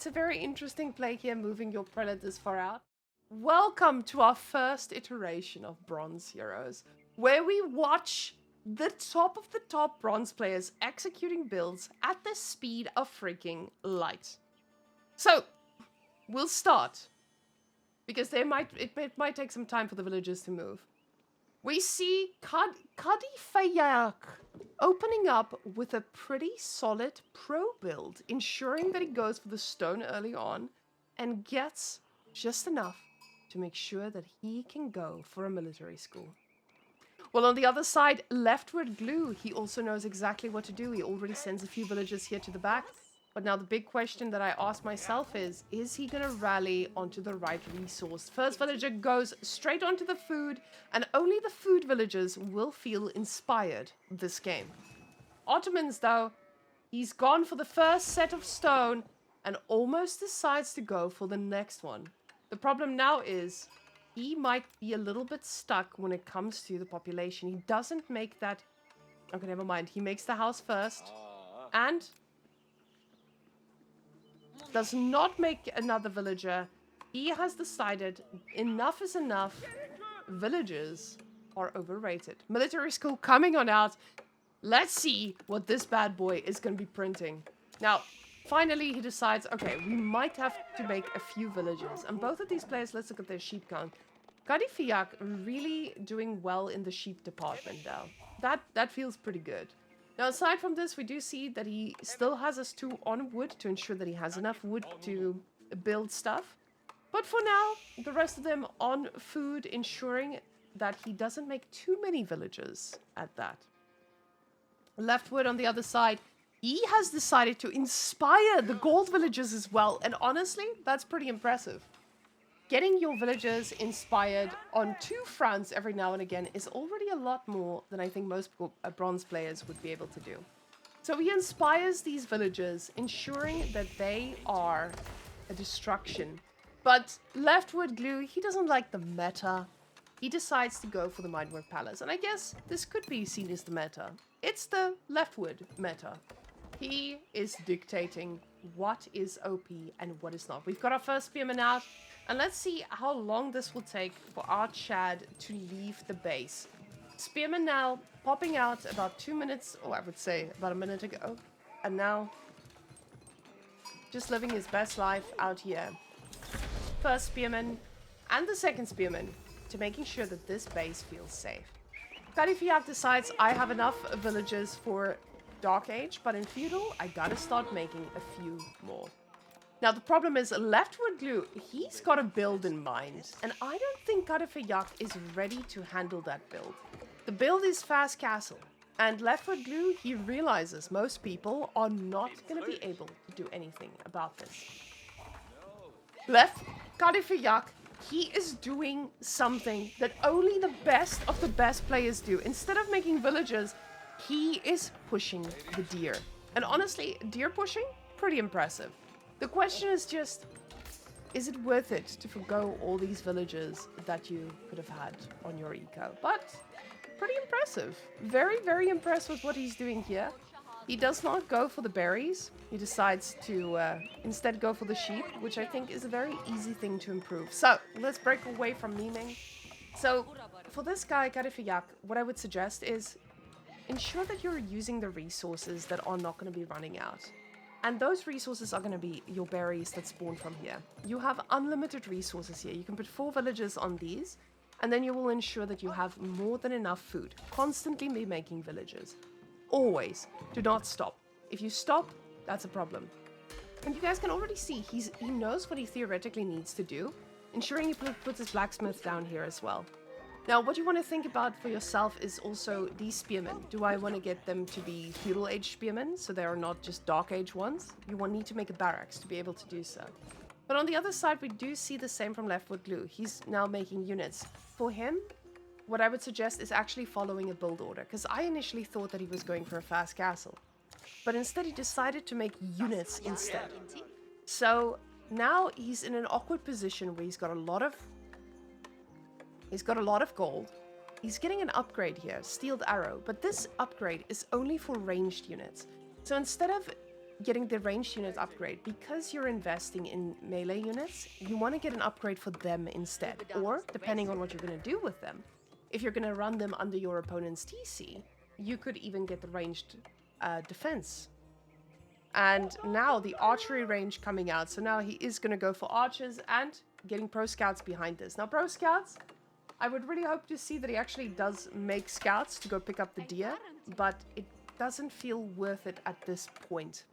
It's a very interesting play here, moving your predators far out. Welcome to our first iteration of Bronze Heroes, where we watch the top of the top bronze players executing builds at the speed of freaking light. So, we'll start, because it might take some time for the villagers to move. We see Kadifayak opening up with a pretty solid pro build, ensuring that he goes for the stone early on and gets just enough to make sure that he can go for a military school. Well, on the other side, leftward glue, he also knows exactly what to do. He already sends a few villagers here to the back. But now the big question that I ask myself is he going to rally onto the right resource? First villager goes straight onto the food, and only the food villagers will feel inspired this game. Ottomans, though, he's gone for the first set of stone and almost decides to go for the next one. The problem now is he might be a little bit stuck when it comes to the population. He doesn't make that... Okay, never mind. He makes the house first and does not make another villager. He has decided enough is enough. Villagers are overrated. Military school coming on out. Let's see what this bad boy is going to be printing. Now, finally he decides, okay, we might have to make a few villagers. And both of these players, let's look at their sheep count. Kadifiak really doing well in the sheep department now. That feels pretty good. Now, aside from this, we do see that he still has us 2 on wood to ensure that he has enough wood to build stuff. But for now, the rest of them on food, ensuring that he doesn't make too many villagers at that. Leftward on the other side, he has decided to inspire the gold villagers as well. And honestly, that's pretty impressive. Getting your villagers inspired on 2 fronts every now and again is already a lot more than I think most bronze players would be able to do. So he inspires these villagers, ensuring that they are a destruction. But leftward glue, he doesn't like the meta. He decides to go for the Mindwork Palace. And I guess this could be seen as the meta. It's the leftward meta. He is dictating what is OP and what is not. We've got our first spearman out. And let's see how long this will take for our Chad to leave the base. Spearman now popping out about 2 minutes, or I would say about a minute ago. And now, just living his best life out here. First spearman and the second spearman to making sure that this base feels safe. Kadifiak decides I have enough villagers for Dark Age, but in Feudal, I gotta start making a few more. Now, the problem is leftward glue, he's got a build in mind. And I don't think Kadifiak is ready to handle that build. The build is fast castle. And leftward glue, he realizes most people are not going to be able to do anything about this. Left Kadifiak, he is doing something that only the best of the best players do. Instead of making villagers, he is pushing the deer. And honestly, deer pushing, pretty impressive. The question is just, is it worth it to forgo all these villagers that you could have had on your eco? But pretty impressive. Very, very impressed with what he's doing here. He does not go for the berries. He decides to instead go for the sheep, which I think is a very easy thing to improve. So let's break away from memeing. So for this guy, Kadifiak, what I would suggest is ensure that you're using the resources that are not going to be running out. And those resources are going to be your berries that spawn from here. You have unlimited resources here. You can put 4 villagers on these, and then you will ensure that you have more than enough food. Constantly be making villagers. Always. Do not stop. If you stop, that's a problem. And you guys can already see he knows what he theoretically needs to do, ensuring he puts his blacksmith down here as well. Now, what you want to think about for yourself is also these spearmen. Do I want to get them to be feudal age spearmen, so they are not just dark age ones? You will need to make a barracks to be able to do so. But on the other side, we do see the same from leftward glue. He's now making units. For him, what I would suggest is actually following a build order, because I initially thought that he was going for a fast castle. But instead, he decided to make units instead. So now he's in an awkward position where he's got a lot of gold. He's getting an upgrade here, Steeled Arrow, but this upgrade is only for ranged units. So instead of getting the ranged unit upgrade. Because you're investing in melee units, you want to get an upgrade for them instead. Or, depending on what you're going to do with them, if you're going to run them under your opponent's TC, you could even get the ranged defense. And now the archery range coming out. So now he is going to go for archers and getting pro scouts behind this. Now pro scouts, I would really hope to see that he actually does make scouts to go pick up the deer. But it doesn't feel worth it at this point.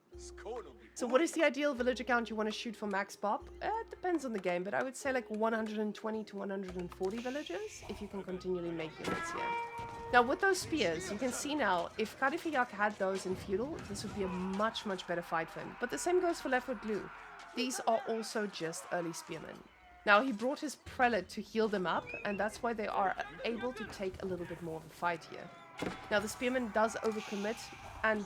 So what is the ideal villager count you want to shoot for max pop? It depends on the game, but I would say like 120 to 140 villagers if you can continually make units here. Now with those spears, you can see now, if Kadifiyak had those in feudal, this would be a much, much better fight for him. But the same goes for Leftwood Glue. These are also just early spearmen. Now he brought his prelate to heal them up, and that's why they are able to take a little bit more of a fight here. Now the spearman does overcommit, and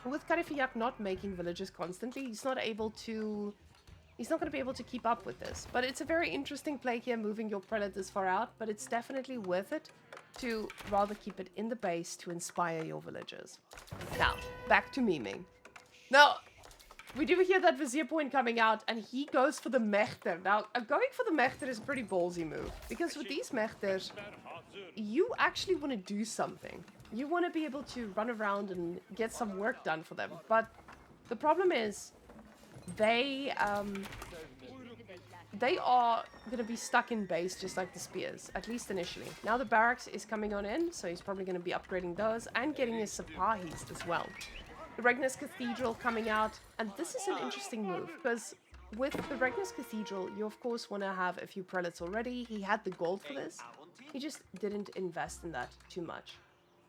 with Kadifiyak not making villagers constantly, he's not going to be able to keep up with this. But it's a very interesting play here, moving your prelate this far out, but it's definitely worth it to rather keep it in the base to inspire your villagers. Now, back to memeing. Now, we do hear that Vizier point coming out, and he goes for the Mechter. Now, going for the Mechter is a pretty ballsy move, because with these Mechters, you actually want to do something. You want to be able to run around and get some work done for them. But the problem is, they are going to be stuck in base just like the spears, at least initially. Now the barracks is coming on in, so he's probably going to be upgrading those and getting his Sapahis as well. The Regnus Cathedral coming out, and this is an interesting move, because with the Regnus Cathedral, you of course want to have a few prelates already. He had the gold for this. He just didn't invest in that too much.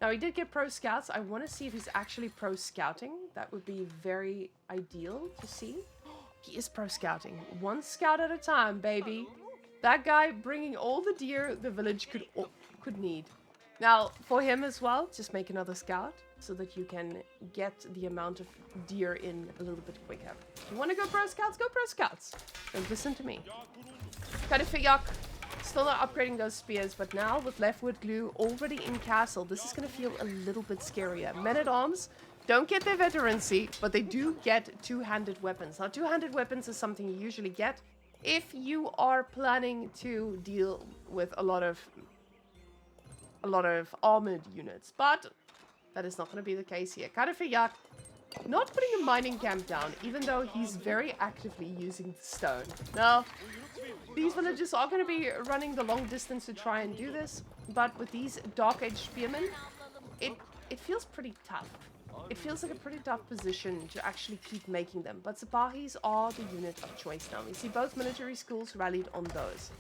Now he did get pro scouts. I want to see if he's actually pro scouting. That would be very ideal to see. He is pro scouting. One scout at a time, baby. That guy bringing all the deer the village could need. Now, for him as well, just make another scout so that you can get the amount of deer in a little bit quicker. If you want to go pro scouts, go pro scouts. Don't listen to me. Kadifiyak, still not upgrading those spears, but now with Leftwood Glue already in castle, this is going to feel a little bit scarier. Men-at-arms don't get their veterancy, but they do get two-handed weapons. Now, two-handed weapons is something you usually get if you are planning to deal with a lot of armored units, but that is not going to be the case here. Kadifiyak not putting a mining camp down, even though he's very actively using stone. Now, these villagers are going to be running the long distance to try and do this, but with these Dark Age spearmen, it feels pretty tough. It feels like a pretty tough position to actually keep making them, but Sapahis are the unit of choice now. We see both military schools rallied on those.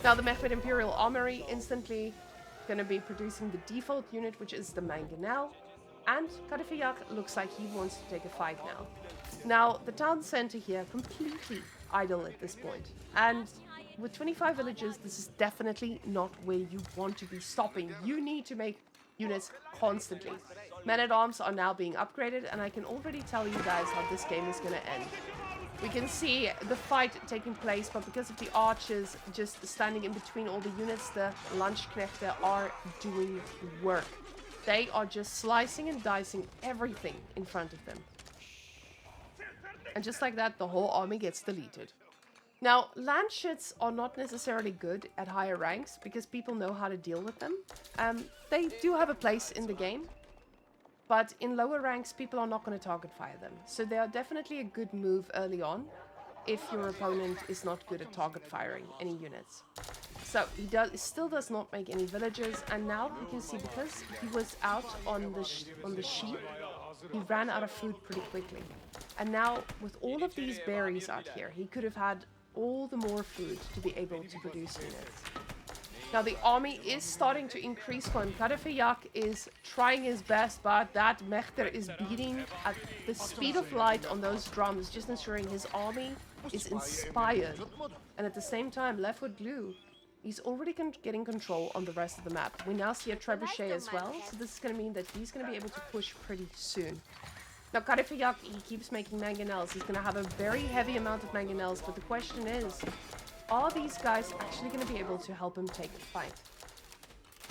Now the Mehmed Imperial Armory instantly going to be producing the default unit, which is the Mangonel, and Kadifiyak looks like he wants to take a fight now. Now the town center here completely idle at this point, and with 25 villages, this is definitely not where you want to be stopping. You need to make units constantly. Men-at-arms are now being upgraded, and I can already tell you guys how this game is going to end. We can see the fight taking place, but because of the archers just standing in between all the units, the Landsknechte are doing work. They are just slicing and dicing everything in front of them. And just like that, the whole army gets deleted. Now, Landshits are not necessarily good at higher ranks because people know how to deal with them. They do have a place in the game, but in lower ranks, people are not going to target fire them. So they are definitely a good move early on if your opponent is not good at target firing any units. So he still does not make any villagers, and now you can see because he was out on the sheep, he ran out of food pretty quickly. And now with all of these berries out here, he could have had all the more food to be able to produce units. Now the army is starting to increase for him. Kadifiyak is trying his best, but that Mechter is beating at the speed of light on those drums, just ensuring his army is inspired. And at the same time, Leftwood Glue, he's already getting control on the rest of the map. We now see a trebuchet as well, so this is going to mean that he's going to be able to push pretty soon. Now Kadifiyak, he keeps making mangonels. He's going to have a very heavy amount of mangonels, but the question is, are these guys actually going to be able to help him take the fight?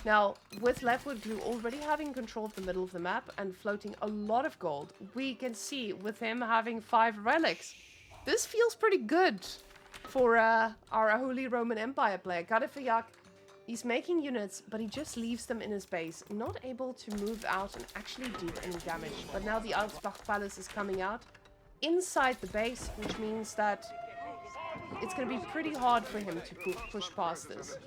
Now, with leftwood glue already having control of the middle of the map and floating a lot of gold, we can see with him having 5 relics, this feels pretty good for our Holy Roman Empire player. Kadafiak, he's making units, but he just leaves them in his base, not able to move out and actually do any damage. But now the Augsbach Palace is coming out inside the base, which means that it's going to be pretty hard for him to push past this.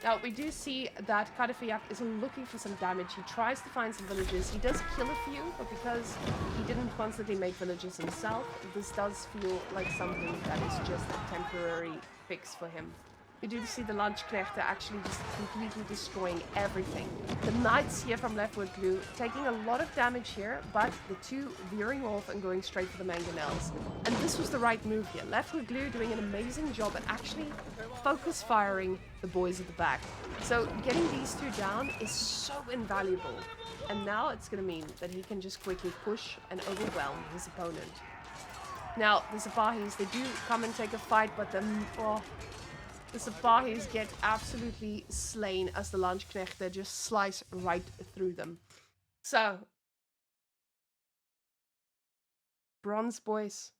Now, we do see that Kadafiak is looking for some damage. He tries to find some villages. He does kill a few, but because he didn't constantly make villages himself, this does feel like something that is just a temporary fix for him. We do see the Landsknechte actually just completely destroying everything. The knights here from leftwood glue taking a lot of damage here, but the 2 veering off and going straight for the mangonels. And this was the right move here. Leftwood glue doing an amazing job at actually focus firing the boys at the back. So getting these 2 down is so invaluable. And now it's going to mean that he can just quickly push and overwhelm his opponent. Now, the Zapahis, they do come and take a fight, but the Zapahis get absolutely slain as the Landsknechte just slice right through them. So, bronze boys.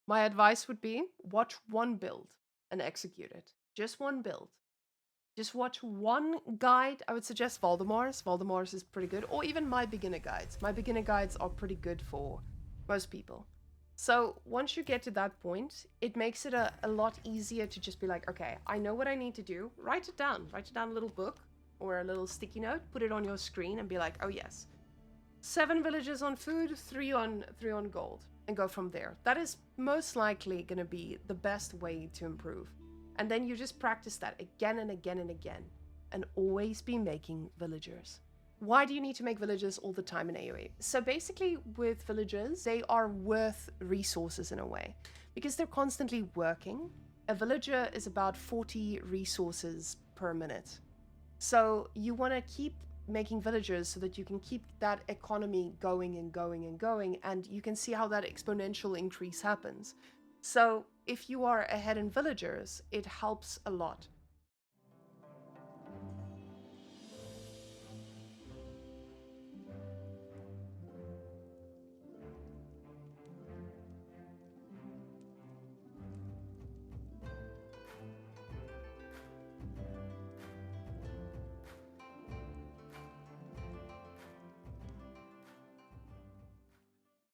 My advice would be watch one build and execute it. Just one build. Just watch one guide. I would suggest Valdemar's. Valdemar's is pretty good. Or even my beginner guides. My beginner guides are pretty good for most people. So once you get to that point, it makes it a lot easier to just be like, okay, I know what I need to do. Write it down. Write it down in a little book or a little sticky note. Put it on your screen and be like, oh yes, 7 villages on food, 3 on gold, and go from there. That is most likely going to be the best way to improve. And then you just practice that again and again and again, and always be making villagers. Why do you need to make villagers all the time in AoE? So basically with villagers, they are worth resources in a way because they're constantly working. A villager is about 40 resources per minute. So you want to keep making villagers so that you can keep that economy going and going and going, and you can see how that exponential increase happens. So if you are ahead in villagers, it helps a lot.